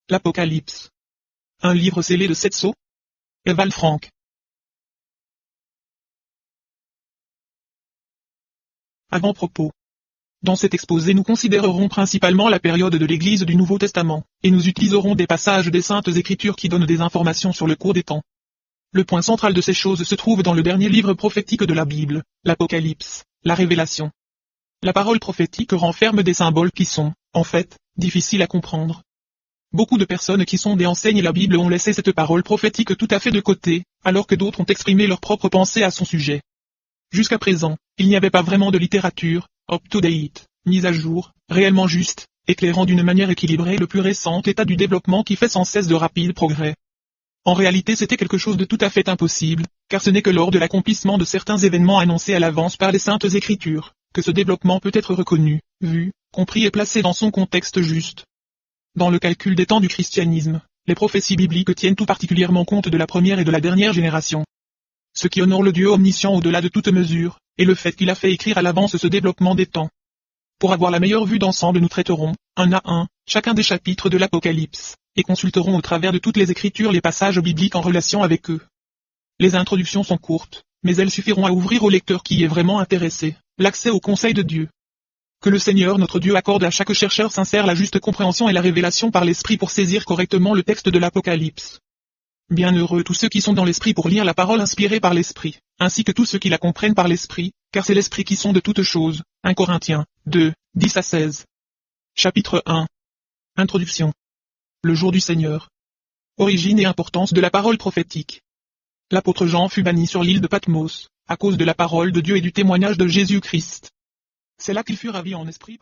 L'Apocalypse. Un livre scellé de 7 sceaux. Eval Frank. Avant-propos. Dans cet exposé nous considérerons principalement la période de l'Église du Nouveau Testament, et nous utiliserons des passages des Saintes Écritures qui donnent des informations sur le cours des temps. Le point central de ces choses se trouve dans le dernier livre prophétique de la Bible, l'Apocalypse, la Révélation. La parole prophétique renferme des symboles qui sont, en fait, difficiles à comprendre. Beaucoup de personnes qui sondent et enseignent la Bible ont laissé cette parole prophétique tout à fait de côté, alors que d'autres ont exprimé leurs propres pensées à son sujet. Jusqu'à présent, il n'y avait pas vraiment de littérature, up-to-date, mise à jour, réellement juste, éclairant d'une manière équilibrée le plus récent état du développement qui fait sans cesse de rapides progrès. En réalité c'était quelque chose de tout à fait impossible, car ce n'est que lors de l'accomplissement de certains événements annoncés à l'avance par les Saintes Écritures, que ce développement peut être reconnu, vu, compris et placé dans son contexte juste. Dans le calcul des temps du christianisme, les prophéties bibliques tiennent tout particulièrement compte de la première et de la dernière génération. Ce qui honore le Dieu omniscient au-delà de toute mesure, est le fait qu'il a fait écrire à l'avance ce développement des temps. Pour avoir la meilleure vue d'ensemble nous traiterons, un à un, chacun des chapitres de l'Apocalypse, et consulterons au travers de toutes les Écritures les passages bibliques en relation avec eux. Les introductions sont courtes, mais elles suffiront à ouvrir au lecteur qui est vraiment intéressé, l'accès au conseil de Dieu. Que le Seigneur notre Dieu accorde à chaque chercheur sincère la juste compréhension et la révélation par l'Esprit pour saisir correctement le texte de l'Apocalypse. Bienheureux tous ceux qui sont dans l'Esprit pour lire la parole inspirée par l'Esprit, ainsi que tous ceux qui la comprennent par l'Esprit, car c'est l'Esprit qui sonde toutes choses. 1 Corinthiens 2, 10-16. Chapitre 1. Introduction. Le jour du Seigneur. Origine et importance de la parole prophétique. L'apôtre Jean fut banni sur l'île de Patmos, à cause de la parole de Dieu et du témoignage de Jésus-Christ. C'est là qu'il fut ravi en esprit.